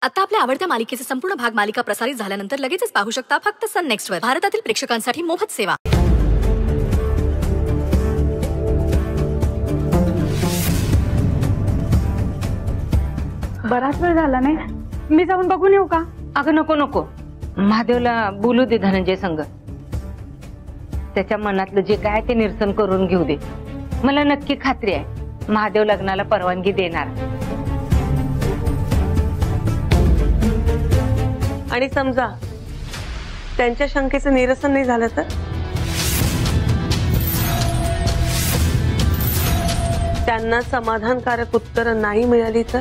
आता आपल्या आवडत्या मालिकेचे संपूर्ण भाग मालिका प्रसारित झाल्यानंतर लगेचच पाहू शकता फक्त सन नेक्स्ट वर. भारतातील प्रेक्षकांसाठी मोफत सेवा. बराच वेळ झाला नाही, मी जाऊन बघून येऊ का? अगं नको नको, महादेवला बोलू दे धनंजय संग. त्याच्या मनातलं जे काय ते निरसन करून घेऊ दे. मला नक्की खात्री आहे महादेव लग्नाला परवानगी देणार. आणि समजा त्यांच्या शंकेचं निरसन नाही झालं तर? त्यांना समाधानकारक उत्तर नाही मिळाली तर?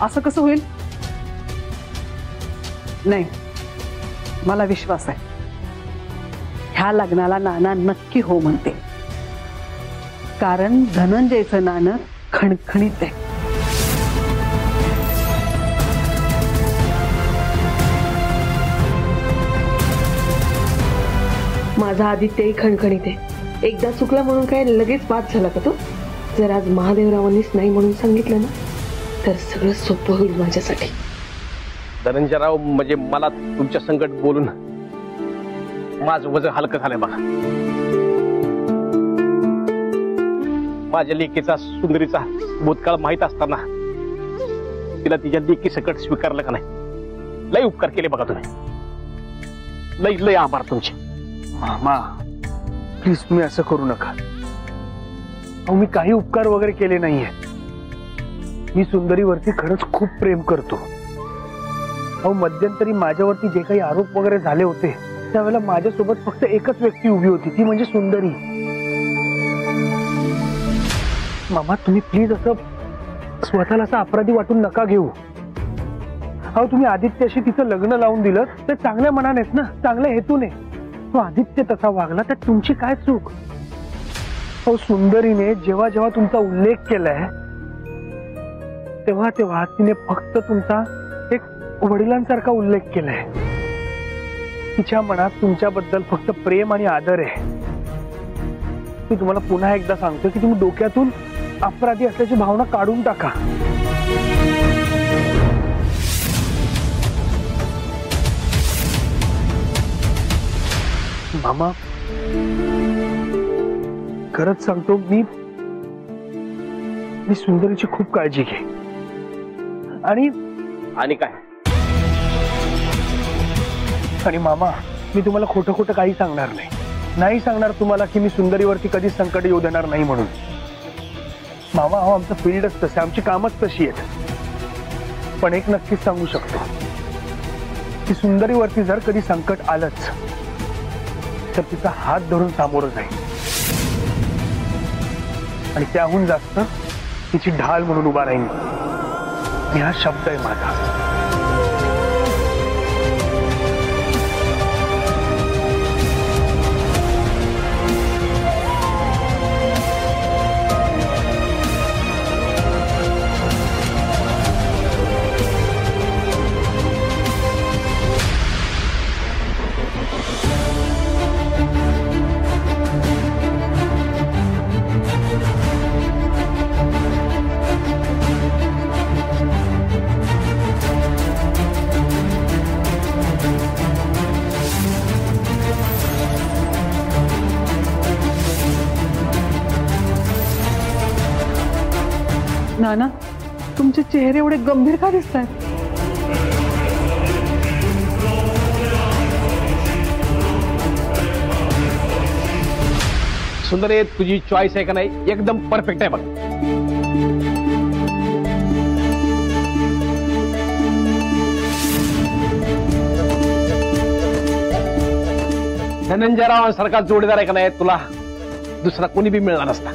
असं कसं होईल? नाही, मला विश्वास आहे ह्या लग्नाला नाना नक्की हो म्हणते, कारण धनंजयचं नाणं खणखणीत आहे. माझा आदित्यही खणखणीत आहे. एकदा चुकला म्हणून काय लगेच बाद झाला का तो? जर आज महादेवरावांनीच नाही म्हणून सांगितलं ना तर सगळं सोपं होईल माझ्यासाठी. धनंजयराव, म्हणजे मला तुमच्या संकट बोलून माझं वजन हलकं झालंय बघा. माझ्या लेकीचा सुंदरीचा भूतकाळ माहित असताना तिला तिच्या लेकी सकट स्वीकारलं का नाही? लय उपकार केले बघा तुम्ही. लय लय आभार तुमचे. मामा प्लीज तुम्ही असं करू नका. अहो मी काही उपकार वगैरे केले नाहीये. मी सुंदरीवरती खरंच खूप प्रेम करतो. अहो मध्यंतरी माझ्यावरती जे काही आरोप वगैरे झाले होते त्यावेळेला माझ्यासोबत फक्त एकच व्यक्ती उभी होती, ती म्हणजे सुंदरी. मामा तुम्ही प्लीज असं स्वतःला असं अपराधी वाटून नका घेऊ. अहो तुम्ही आदित्याशी तिचं लग्न लावून दिलं तर चांगल्या मनानेच ना, चांगल्या हेतूने. तो आदित्य तसा वागला तर तुमची काय चूक? अहो सुंदरीने जेव्हा जेव्हा तुमचा उल्लेख केलाय तेव्हा तेव्हा तिने फक्त तुमचा एक वडिलांसारखा उल्लेख केलाय. तिच्या मनात तुमच्याबद्दल फक्त प्रेम आणि आदर आहे. मी तुम्हाला पुन्हा एकदा सांगतो की तुम्ही डोक्यातून अपराधी असल्याची भावना काढून टाका. मामा खरंच सांगतो, मी सुंदरीची खूप काळजी घे. आणि काय? आणि मामा मी तुम्हाला खोटं खोटं काही सांगणार नाही सांगणार तुम्हाला की मी सुंदरीवरती कधीच संकट येऊ देणार नाही म्हणून. मामा हो आमचं फील्डच तसं, आमची कामच तशी आहेत. पण एक नक्कीच सांगू शकतो की सुंदरीवरती जर कधी संकट आलंच तर तिचा हात धरून सामोरं जाईल आणि त्याहून जास्त तिची ढाल म्हणून उभा राहील. हा शब्द आहे माझा. नाना, तुमचे चेहरे एवढे गंभीर का दिसतात? सुंदरी, तुझी चॉईस आहे का नाही एकदम परफेक्ट आहे बघ. धनंजयराव सारखा जोडीदार आहे का नाही तुला दुसरा कोणी बी मिळणार नसता.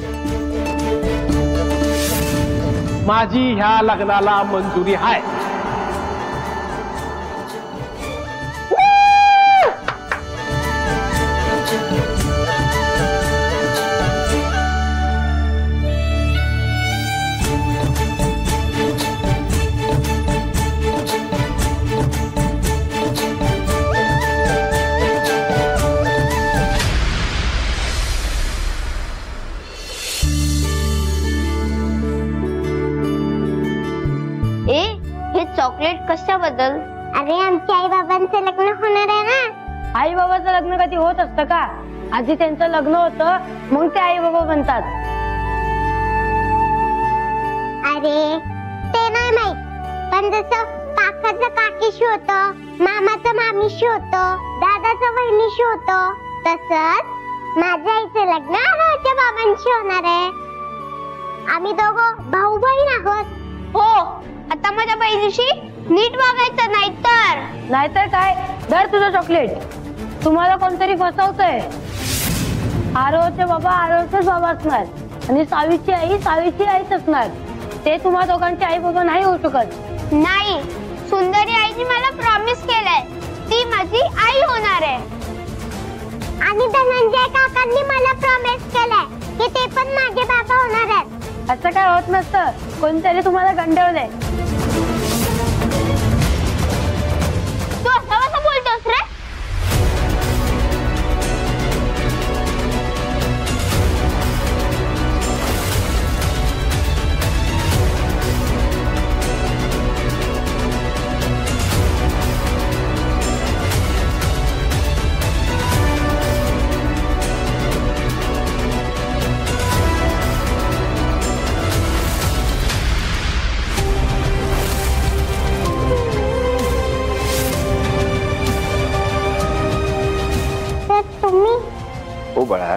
माझी ह्या लग्नाला मंजुरी आहे. हे चॉकलेट कशाबद्दल? अरे आमच्या आई बाबांचं लग्न होणार आहे ना. आई बाबाचं लग्न कधी होत असतं का? आधी त्यांचं लग्न होतं मग ते आई बाबा बनतात. अरे ते नाही माहित, पण जसं काकाचं काकीशी होतं, मामाचं मामीशी होतं, दादाचं बहिणीशी होतं, तसंच माझ्या आईचं लग्न आरोच्या बाबांशी होणार आहे. आम्ही दोघं भाऊ बहीण आहोत. हो, आता माझ्या बहिणीशी नीट वागायचं, नाहीतर काय. धर तुझं चॉकलेट. तुम्हाला कोणतरी फसवतंय. आरोचे बाबा आरोचेच बाबा असणार आणि सावीची आई सावीची आईच असणार. ते तुम्हा दोघांची आई बाबा नाही होऊ शकत. नाही, सुंदरी आईने मला प्रॉमिस केलंय, ती माझी आई होणार आहे. आणि धनंजय काकांनी मला प्रॉमिस केलंय की ते पण माझे बाबा होणार आहेत. असं काय होत नसतं. कोणतरी तुम्हाला गंडवलंय. तू असं कसं बोलतोस रे? हो बाळा,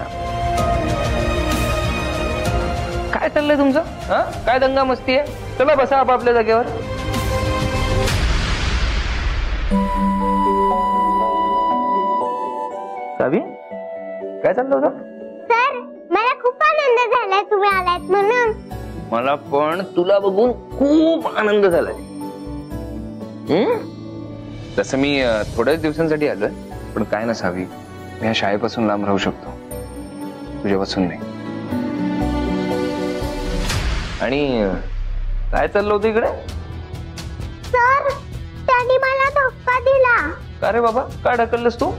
काय चाललंय तुमचं? काय दंगा मस्ती आहे? चला बसा आपापल्या जागेवर. सावी, काय चाललं होतं? सर, मला खूप आनंद झालाय तुम्ही आलात म्हणून. मला पण तुला बघून खूप आनंद झालाय. तसं मी थोड्याच दिवसांसाठी आलोय, पण काय ना सावी, मी ह्या शाळेपासून लांब राहू शकतो, तुझ्यापासून नाही. आणि काय चाललं होतं इकडे? सर, त्यांनी मला धक्का दिला. का रे बाबा, काय ढकललंस तू?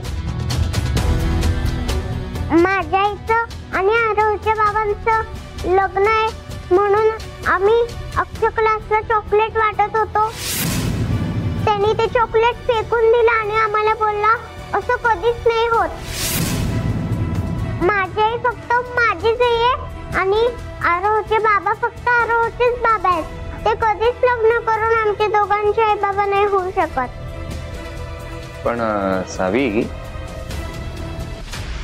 माझ्या आईचं आणि आरवच्या बाबांचं लग्न आहे म्हणून आम्ही अक्षय क्लासला चॉकलेट वाटत होतो. त्यांनी ते चॉकलेट फेकून दिलं आणि आम्हाला बोलला, असं कधीच नाही होत. माझी आई फक्त माझीच आई आहे आणि आरोहचे बाबा फक्त आरोहचेच बाबा आहेत. ते कधीच लग्न करून आमच्या दोघांचे आई बाबा नाही होऊ शकत. पण सावी,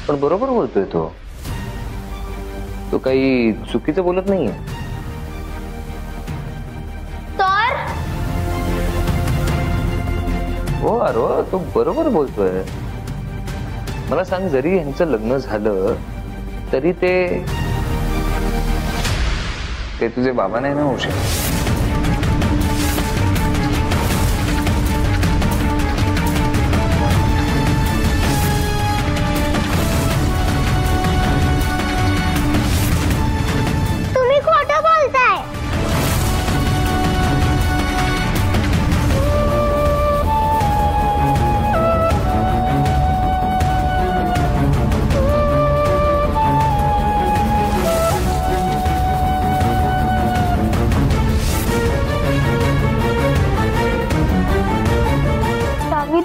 पण बरोबर बोलतोय तो. तो काही चुकीचं बोलत नाहीये. तर हो आरो, तो बरोबर बोलतोय. मला सांग, जरी यांचं लग्न झालं तरी ते तुझे बाबा नाही ना होऊ शकत. तुम्ही खोटं बोलताय.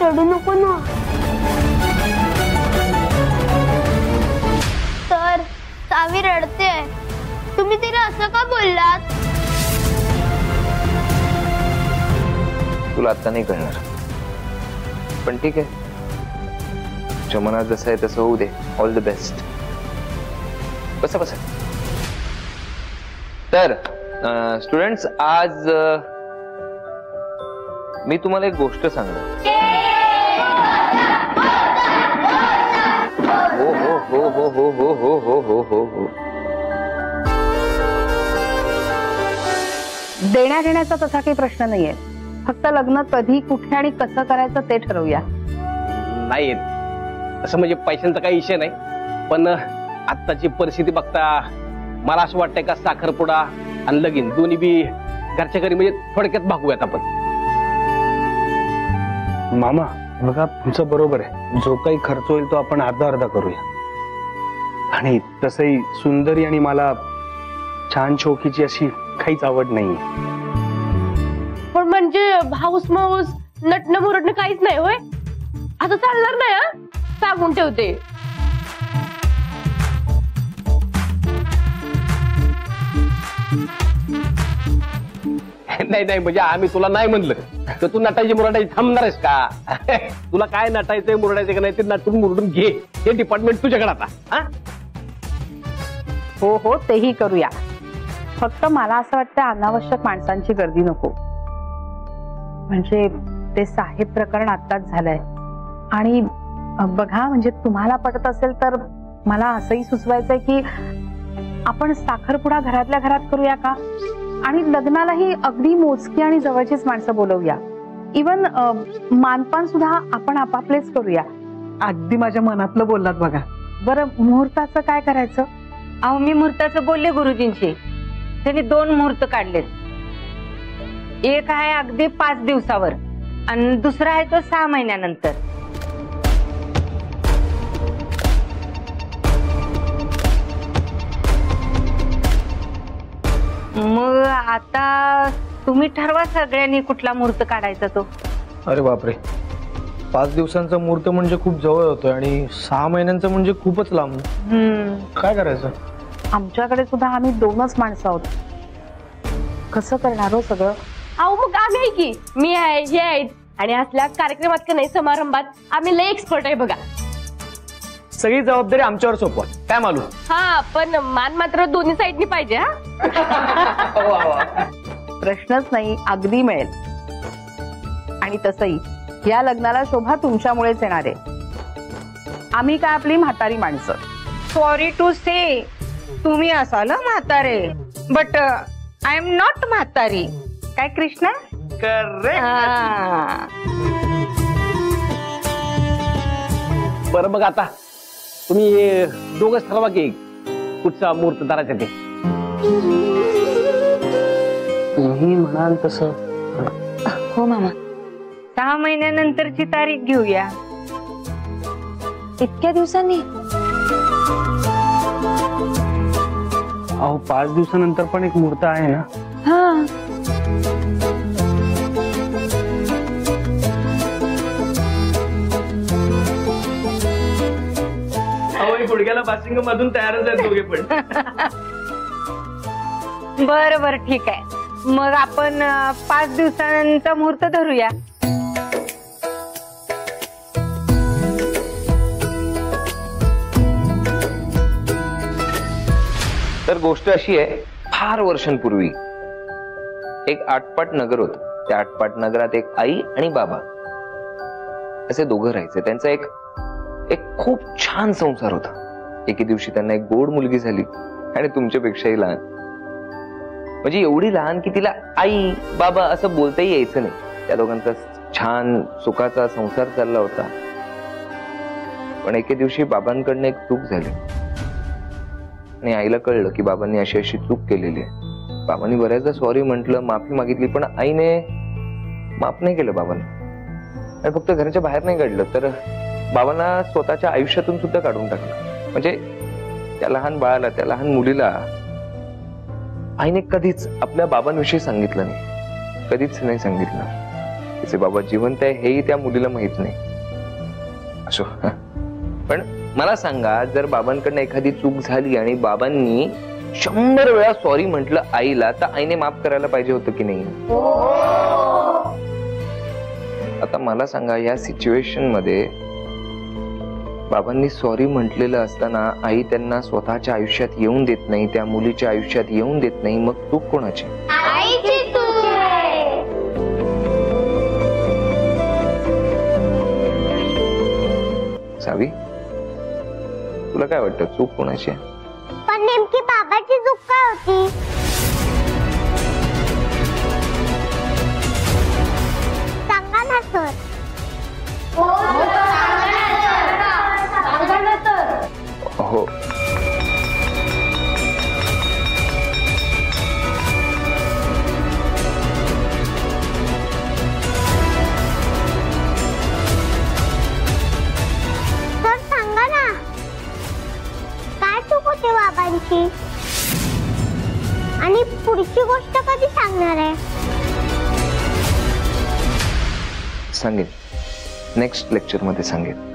रडू नको ना. तर सावी रडते, तुम्ही तिला असं का बोललात? तुला आता नाही कळणार, पण ठीक आहे. तुझ्या मनात जसं आहे तसं होऊ दे. All the best. बसा बसा. तर स्टुडंट्स, आज मी तुम्हाला एक गोष्ट सांगणार. हो हो हो हो हो हो हो हो हो हो. देण्या घेण्याचा तसा काही प्रश्न नाहीये. फक्त लग्न कधी, कुठे आणि कसं करायचं ते ठरवूया. नाही असं म्हणजे पैशांचा काही विषय नाही, पण आत्ताची परिस्थिती बघता मला असं वाटतंय का साखरपुडा आणि लगीन दोन्ही बी घरच्या घरी म्हणजे थोडक्यात भागूयात आपण. मामा बघा, तुमचं बरोबर आहे. जो काही खर्च होईल तो आपण अर्धा अर्धा करूया. आणि तसंही सुंदरी आणि मला छान शोकीची अशी काहीच आवड नाही. पण म्हणजे हाऊस माऊस नटणं मुरटणं काहीच नाही होय. आता चालणार नाही हा, सांगून ठेवते. नाही नाही म्हणजे आम्ही तुला नाही म्हणलं तर तू नटायची मुरडायची थांबणार आहेस का? तुला काय नटायचंय मुरडायचं का नाही ते नटून मुरडून घे. हे डिपार्टमेंट तुझ्याकडे आता. हा हो हो तेही करूया. फक्त मला असं वाटतं अनावश्यक माणसांची गर्दी नको. म्हणजे ते साहेब प्रकरण आत्ताच झालंय आणि बघा म्हणजे तुम्हाला पटत असेल तर मला असंही सुचवायचंय की आपण साखरपुडा घरातल्या घरात करूया का? आणि लग्नालाही अगदी मोजकी आणि जवळचीच माणसं बोलवूया. इवन मानपान सुद्धा आपण आपापलेच करूया. अगदी माझ्या मनातलं बोललात बघा. बरं मुहूर्ताचं काय करायचं? अहो मी मुहूर्ताचं बोलले गुरुजींशी. त्यांनी 2 मुहूर्त काढलेत. एक आहे अगदी 5 दिवसावर आणि दुसरा आहे तो 6 महिन्यानंतर. मग आता तुम्ही ठरवा सगळ्यांनी कुठला मुहूर्त काढायचा तो. अरे बापरे, 5 दिवसांचा मुहूर्त म्हणजे खूप जवळ होतोय आणि 6 महिन्यांचं म्हणजे खूपच लांब. काय करायचं? आमच्याकडे सुद्धा आम्ही 2च माणसं आहोत. कसं करणार हो सगळं? अहो मग आम्ही आहे की, मी आहे, हे आहेत आणि असल्या कार्यक्रमात का नाही समारंभात आम्ही लय एक्सपर्ट आहे बघा. सगळी जबाबदारी आमच्यावर सोपवा. काय मालू? हा पण मान मात्र दोन्ही साईडनी पाहिजे. हा प्रश्नच नाही, अगदी मिळेल. आणि तसंही या लग्नाला शोभा तुमच्यामुळेच येणार आहे. आम्ही काय आपली म्हातारी माणसं. सॉरी टू से तुम्ही असाल म्हातारे बट आय एम नॉट म्हातारी. काय कृष्णा? बरं मग आता तुम्ही दोघच ठरवा की कुठचा मुहूर्त धरायचा ते. तुम्ही म्हणाल तसं. हो मामा, 6 महिन्यानंतरची तारीख घेऊया. इतक्या दिवसांनी? अहो 5 दिवसानंतर पण एक मुहूर्त आहे ना. हा गुडघ्याला बासिंग मधून तयारच आहेत दोघे पण. बरं बरं ठीक आहे. मग आपण 5 दिवसांचा मुहूर्त धरूया. तर गोष्ट अशी आहे, फार वर्षांपूर्वी एक आटपाट नगर होत. त्या आटपाट नगरात एक आई आणि बाबा असे दोघं राहायचे. त्यांचा एक खूप छान संसार होता. एके दिवशी त्यांना एक गोड मुलगी झाली आणि तुमच्यापेक्षाही लहान. म्हणजे एवढी लहान की तिला आई बाबा असं बोलताही यायचं नाही. त्या दोघांचा छान सुखाचा संसार चालला होता. पण एके दिवशी बाबांकडनं एक चूक झाली आणि आईला कळलं की बाबांनी अशी अशी चूक केलेली आहे. बाबांनी बऱ्याचदा सॉरी म्हटलं, माफी मागितली, पण आईने माफ नाही केलं बाबांना. आणि फक्त घराच्या बाहेर नाही काढलं तर बाबांना स्वतःच्या आयुष्यातून सुद्धा काढून टाकलं. म्हणजे त्या लहान बाळाला, त्या लहान मुलीला आईने कधीच आपल्या बाबांविषयी सांगितलं नाही. कधीच नाही सांगितलं. तिचे बाबा जिवंत आहे हेही त्या मुलीला माहित नाही. असो, पण मला सांगा, जर बाबांकडनं एखादी चूक झाली आणि बाबांनी 100 वेळा सॉरी म्हटलं आईला, तर आईने माफ करायला पाहिजे होतं की नाही? आता मला सांगा, या सिच्युएशन मध्ये बाबांनी सॉरी म्हटलेलं असताना आई त्यांना स्वतःच्या आयुष्यात येऊन देत नाही, त्या मुलीच्या आयुष्यात येऊन देत नाही, मग चूक कोणाची? सावी, तुला काय वाटतं चूक कोणाची आहे? पण नेमकी बाबाची चूक काय होती? सांगा ना सर. हो, सर सांगा ना, काय चूक होती बाबांची? सांगेन, नेक्स्ट लेक्चर मध्ये सांगेन.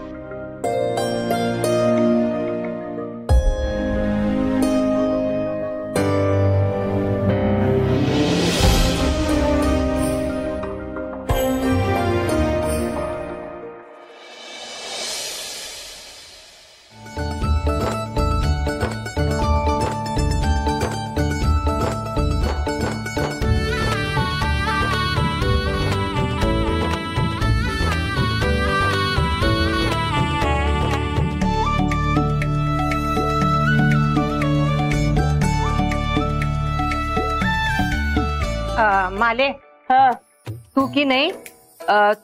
माले, तू की नाही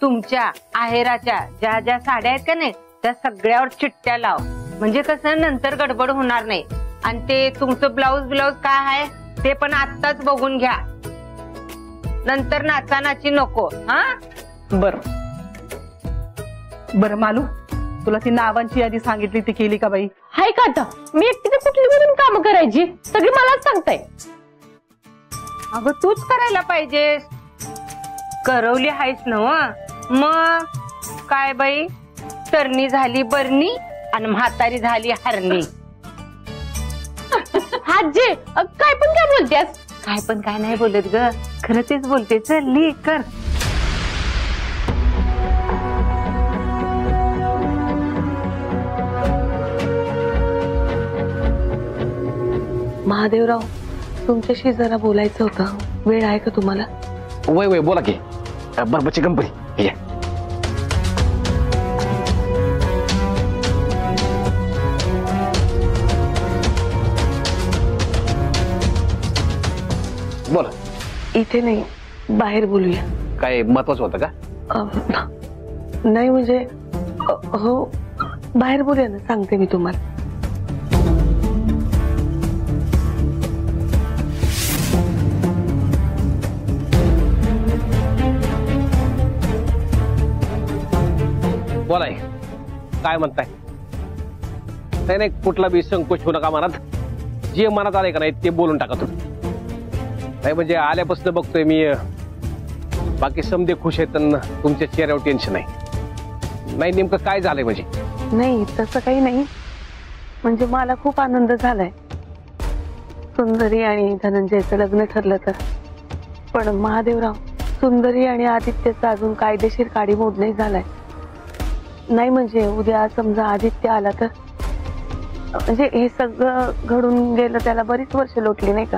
तुमच्या आहेराच्या ज्या ज्या साड्या आहेत का नाही त्या सगळ्यावर चिठ्ठ्या लाव, म्हणजे कसं नंतर गडबड होणार नाही. आणि ते तुमचं ब्लाऊज काय आहे ते पण आत्ताच बघून घ्या, नंतर नाचानाची नको. हा बर बर. मालू, तुला ती नावांची यादी सांगितली ती केली का बाई? हाय का आता मी एकटीने कुठली म्हणून काम करायची? सगळी मलाच सांगताय. अगं तूच करायला पाहिजेस, करवली आहेस ना. मग काय बाई, तरणी झाली बरणी आणि म्हातारी झाली हरणी. आजी काय पण काय बोलतेस? काय पण काय नाही बोलत ग, खरं तेच बोलते. चल लिह कर. महादेवराव, तुमच्याशी जरा बोलायचं होतं, वेळ आहे का तुम्हाला? वय वय बोला की. बरं बच्ची कंपनी या. बोला. इथे नाही, बाहेर बोलूया. काय महत्वाचं होतं का? नाही म्हणजे हो, बाहेर बोलूया ना, सांगते मी तुम्हाला. बोलाय, काय म्हणताय? नाही नाही, कुठला बी संकोच होऊ नका मनात. जे मनात आलंय का नाही ते बोलून टाका तुम्ही. नाही म्हणजे आल्यापासून बघतोय मी, बाकी समजे खुश आहेत आणि तुमच्या चेहऱ्यावर टेन्शन आहे. नाही नेमकं काय झालंय म्हणजे? नाही तसं काही नाही, म्हणजे मला खूप आनंद झालाय सुंदरी आणि धनंजयचं लग्न ठरलं तर. पण महादेवराव, सुंदरी आणि आदित्यचं अजून कायदेशीर काडीमोड नाही झालाय. नाही म्हणजे उद्या समजा आदित्य आला तर, म्हणजे हे सगळं घडून गेलं त्याला बरीच वर्ष लोटली नाही का,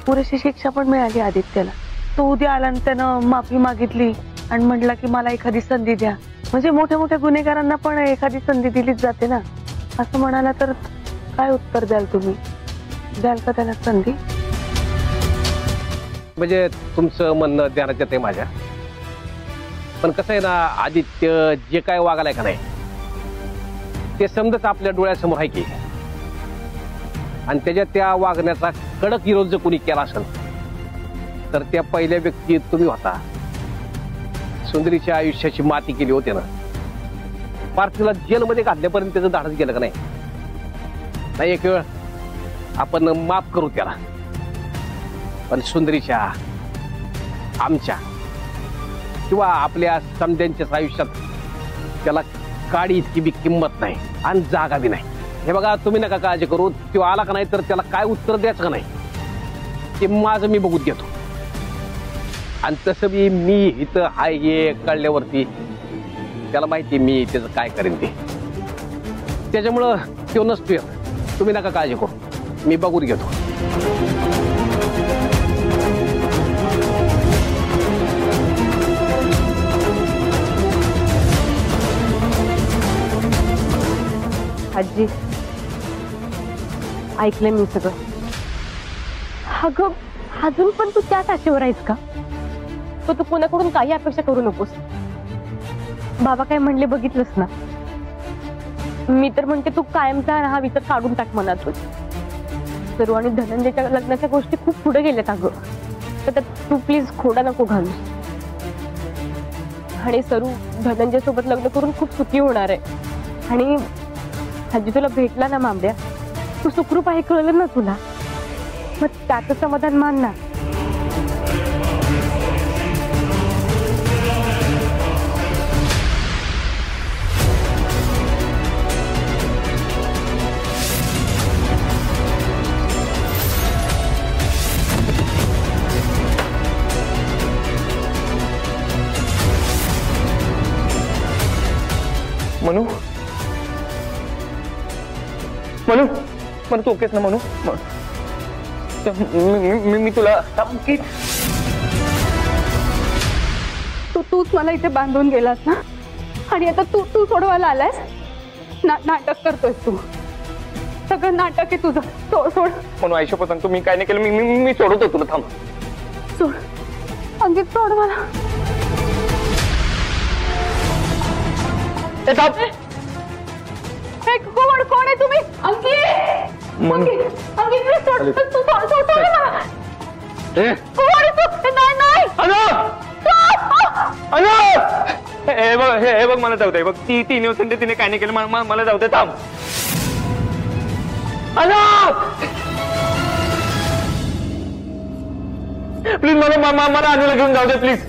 पुरेशी शिक्षा पण मिळाली आदित्यला. तो उद्या आला आणि त्यानं माफी मागितली आणि म्हटलं की मला एखादी संधी द्या. म्हणजे मोठ्या मोठ्या गुन्हेगारांना पण एखादी संधी दिलीच जाते ना. असं म्हणाला तर काय उत्तर द्याल तुम्ही? द्याल का त्याला संधी? म्हणजे तुमचं म्हणणं ध्यानात येते माझ्या, पण कसं आहे ना, आदित्य जे काय वागायलाय का नाही ते समजच आपल्या डोळ्यासमोर आहे की. आणि त्याच्या त्या वागण्याचा कडक विरोध जर कोणी केला असेल तर त्या पहिल्या व्यक्ती तुम्ही होता. सुंदरीच्या आयुष्याची माती केली होती ना, फार तिला जेलमध्ये घातल्यापर्यंत त्याचं धाडस गेलं का नाही. एक वेळ आपण माफ करू त्याला, पण सुंदरीच्या, आमच्या किंवा आपल्या समध्यांच्या आयुष्यात त्याला काडी इतकी बी किंमत नाही आणि जागा बी नाही. हे बघा, तुम्ही नका काळजी करू. तो आला का नाही तर त्याला काय उत्तर द्यायचं का नाही ते माझं मी बघून घेतो. आणि तसं बी मी इथं हाय हे कळल्यावरती त्याला माहिती मी त्याचं काय करेन ते. त्याच्यामुळं तो नसतोय. तुम्ही नका काळजी करू, मी बघून घेतो. आजी ऐकलंय मी सगळं. अगं अजून पण तू त्याच आशेवर आहेस का? तो तू कोणाकडून काही अपेक्षा करू नकोस. बाबा काय म्हणले बघितलंस ना. मी तर म्हणते तू कायमचा हा विचार काढून टाक मनातून. सरू आणि धनंजयच्या लग्नाच्या गोष्टी खूप पुढे गेल्यात अगं, तर तू प्लीज खोडा नको घालू. आणि सरू धनंजय सोबत लग्न करून खूप सुखी होणार आहे. आणि आजी तुला भेटला ना मांब्या, तू सुखरूप आहे कळलं ना तुला, मग त्याचं समाधान मान ना. मनू मनू मनू तू ओकेस ना मनू? मी तुला तूच मला इथे बांधून गेलास ना, आणि आता तू सोडवायला आलायस? नाटक करतोयस तू, सगळं नाटक आहे तुझं. सोड म्हणून आयुष्यपत सांगतो मी काय नाही केलं. मी सोडवतो तुला. थांब. सोड अंकित, सोड मला. कोण आहे तुम्ही? अंकित सोड मला. हे बघ मला जाऊ दे. बघ ती इनोसेंट, तिने काय नाही केलं. मला जाऊ दे. थांब. प्लीज मला अनुला घेऊन जाऊ दे प्लीज.